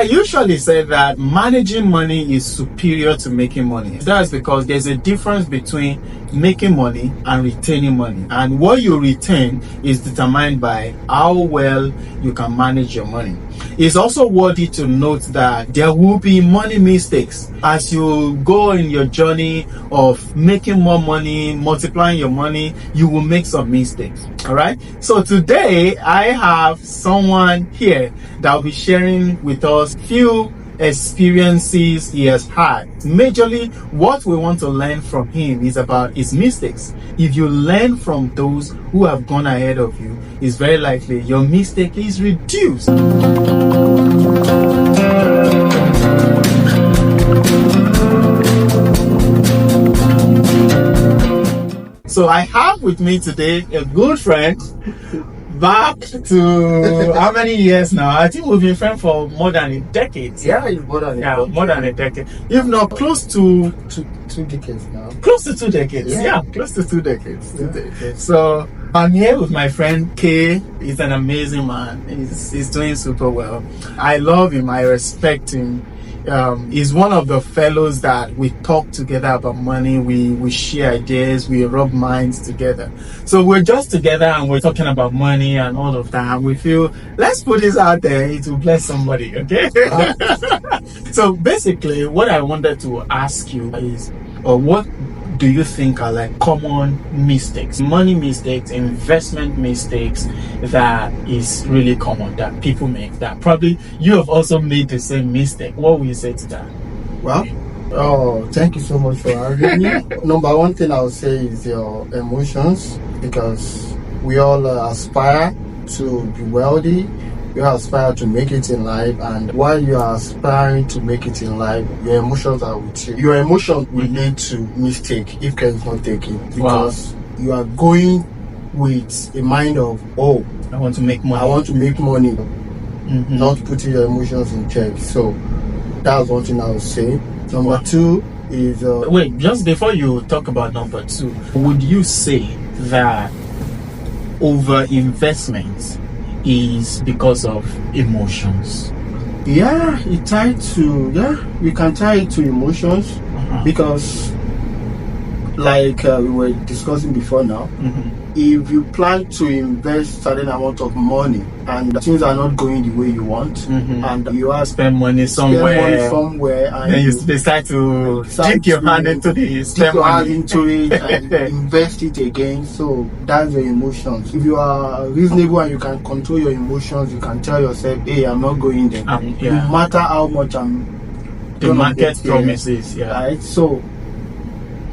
usually say that managing money is superior to making money. That's because there's a difference between making money and retaining money. And what you retain is determined by how well you can manage your money. It's also worthy to note that there will be money mistakes as you go in your journey of making more money, multiplying your money. You will make some mistakes. All right. So today I have someone here that will be sharing with us few experiences he has had. Majorly, what we want to learn from him is about his mistakes. If you learn from those who have gone ahead of you, it's very likely your mistake is reduced. So I have with me today a good friend. Back to how many years now? I think we've been friends for more than a decade. Yeah, it's more than a decade. If not close to two decades now. Close to 2 decades. Yeah, close to 2 decades. Yeah. So I'm here with my friend Kay. He's an amazing man. He's doing super well. I love him. I respect him. He's one of the fellows that we talk together about money. We share ideas. We rub minds together. So we're just together and we're talking about money and all of that. And we feel, let's put this out there. It will bless somebody. Okay. So basically, what I wanted to ask you is, what do you think are like common mistakes, money mistakes, investment mistakes that is really common that people make, that probably you have also made the same mistake? What will you say to that? Well, thank you so much for having me. Number one thing I would say is your emotions, because we all aspire to be wealthy. You aspire to make it in life, and while you are aspiring to make it in life, your emotions are with you. Your emotions will lead to mistake if care is not taken, because you are going with a mind of, I want to make money. Not putting your emotions in check. So that's one thing I would say. Number two is wait, just before you talk about number two, would you say that over investments is because of emotions? Yeah, we can tie it to emotions, because like we were discussing before now, if you plan to invest certain amount of money and things are not going the way you want, and you are spend money somewhere, and then you decide to dip your hand into it and invest it again. So that's your emotions. If you are reasonable and you can control your emotions, you can tell yourself, hey, I'm not going there, no matter how much the market promises. Right? So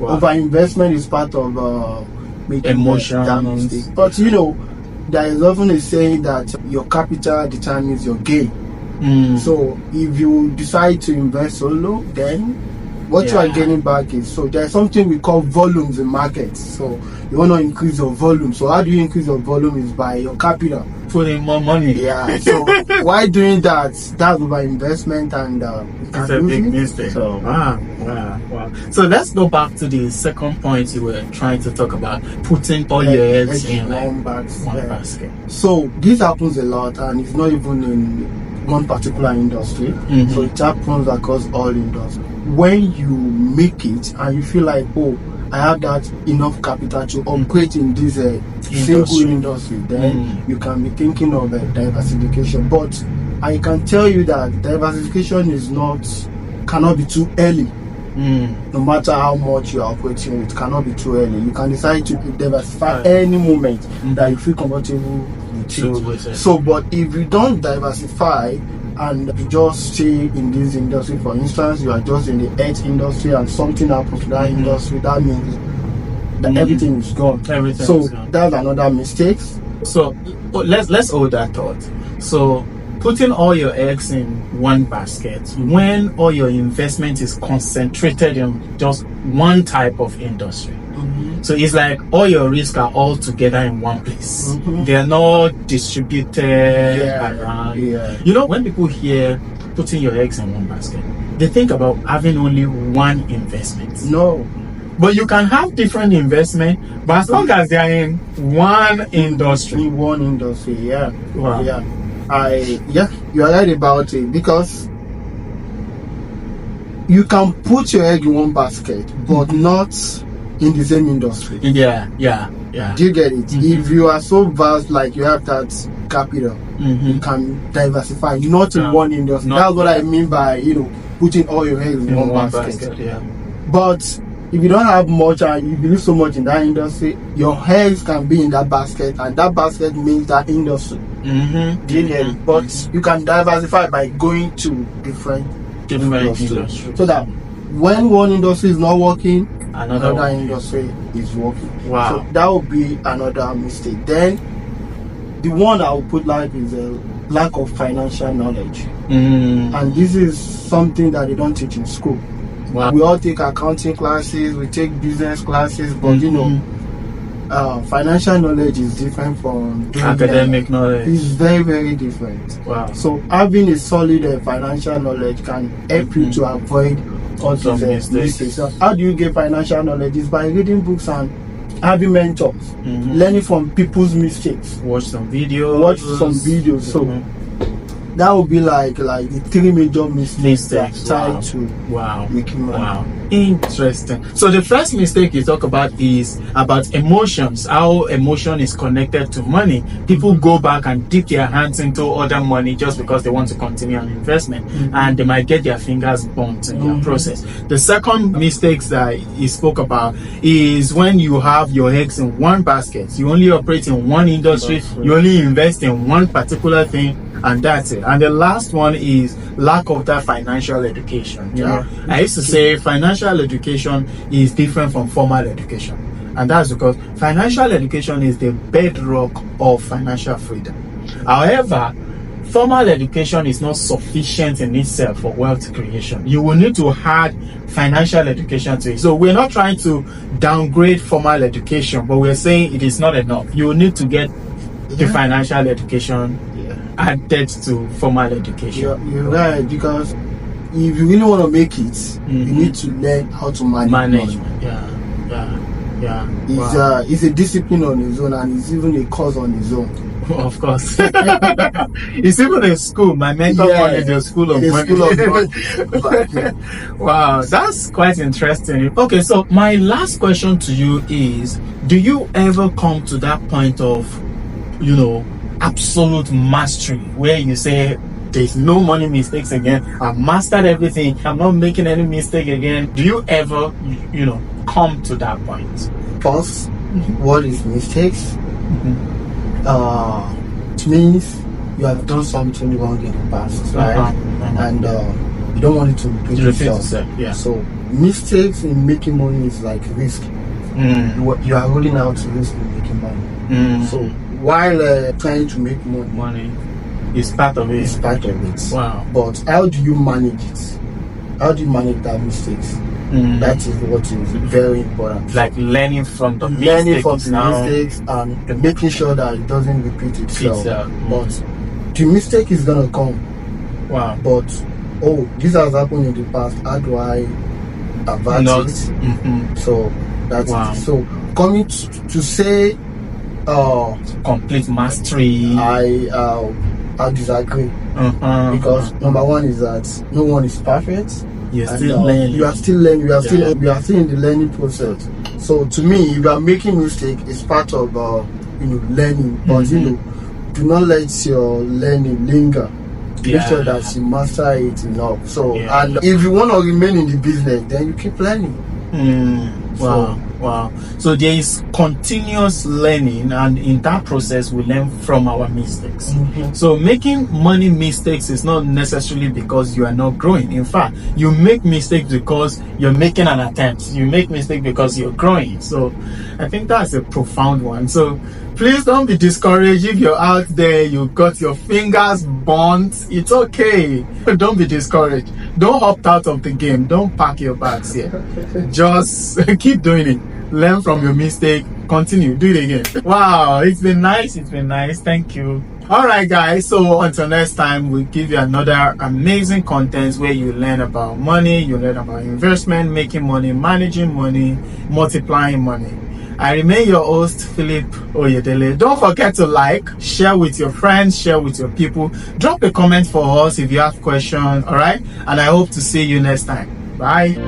over investment is part of making emotions. But there is often a saying that your capital determines your gain. So if you decide to invest solo, then what you are gaining back is, so there's something we call volumes in markets. So you want to increase your volume. So how do you increase your volume? Is by your capital. Putting more money. Yeah. So why doing that? That's over investment, and it's a big mistake. So wow. So let's go back to the second point you were trying to talk about, putting all your eggs in one basket. So this happens a lot, and it's not even in one particular industry. So it happens across all industries. When you make it and you feel like, I have that enough capital to operate in this single industry, then you can be thinking of diversification. But I can tell you that diversification cannot be too early. No matter how much you are operating, it cannot be too early. You can decide to diversify any moment that you feel comfortable with it. So, but if you don't diversify and you just stay in this industry, for instance, you are just in the health industry and something happens to that industry, that means that everything is gone. That's another mistake. So let's hold that thought. So putting all your eggs in one basket, when all your investment is concentrated in just one type of industry, so it's like all your risks are all together in one place. They're not distributed around. When people hear putting your eggs in one basket, they think about having only one investment. No, but you can have different investment, but as long as they are in one industry. You are right about it, because you can put your egg in one basket, but not in the same industry. Yeah. Do you get it? If you are so vast, like you have that capital, you can diversify, not in one industry. That's what I mean by, putting all your eggs in one basket. Yeah. But if you don't have much and you believe so much in that industry, your eggs can be in that basket, and that basket means that industry. Do you get it? But you can diversify by going to different industries. So that when one industry is not working, another industry is working. Wow. So that would be another mistake. Then the one I would put like is a lack of financial knowledge. And this is something that they don't teach in school. Wow. We all take accounting classes, we take business classes, but financial knowledge is different from academic knowledge. It's very, very different. Wow. So having a solid financial knowledge can help you to avoid all these mistakes. So how do you get financial knowledge? Is by reading books and having mentors, learning from people's mistakes. Watch some videos. So that would be like the three major mistakes tied to making money. Wow. Interesting. So the first mistake you talk about is about emotions, how emotion is connected to money. People go back and dip their hands into other money just because they want to continue an investment, and they might get their fingers burnt in their process. The second mistake that you spoke about is when you have your eggs in one basket. You only operate in one industry, you only invest in one particular thing, and that's it. And the last one is lack of that financial education. I used to say financial education is different from formal education, and that's because financial education is the bedrock of financial freedom. However, formal education is not sufficient in itself for wealth creation. You will need to add financial education to it. So we're not trying to downgrade formal education, but we're saying it is not enough. You will need to get the financial education added to formal education. You're right, because if you really want to make it, you need to learn how to manage money. It's a discipline on its own, and it's even a course on its own. Of course. It's even a school. My mentor wanted a school of money. Wow, that's quite interesting. Okay, so my last question to you is, do you ever come to that point of, absolute mastery where you say, there's no money mistakes again, I've mastered everything, I'm not making any mistake again? Do you ever, come to that point? First, what is mistakes? It means you have done something wrong in the past, right? And you don't want it to repeat itself. So mistakes in making money is like risk. You are rolling out risk in making money. So while trying to make money is part of it. It's part of it. Wow. But how do you manage it? How do you manage that mistakes? That is what is very important. Like learning from the mistakes and making sure that it doesn't repeat itself. But the mistake is gonna come. Wow. But this has happened in the past. How do I avert it? So that's it. So coming to say complete mastery, I disagree. Because number one is that no one is perfect. You're still learning. You are still learning. You are still in the learning process. So to me, if you are making mistake, it's part of learning. But do not let your learning linger. Make sure that you master it enough. So and if you want to remain in the business, then you keep learning. Wow. So there is continuous learning, and in that process we learn from our mistakes. So making money mistakes is not necessarily because you are not growing. In fact, you make mistakes because you're making an attempt. You make mistakes because you're growing. So I think that's a profound one. So please don't be discouraged if you're out there, you got your fingers burnt. It's okay. Don't be discouraged. Don't opt out of the game. Don't pack your bags here. Just keep doing it. Learn from your mistake. Continue. Do it again. Wow, it's been nice. Thank you. All right, guys. So until next time, we'll give you another amazing content where you learn about money, you learn about investment, making money, managing money, multiplying money. I remain your host, Philip Oyedele. Don't forget to like, share with your friends, share with your people. Drop a comment for us if you have questions, all right? And I hope to see you next time. Bye.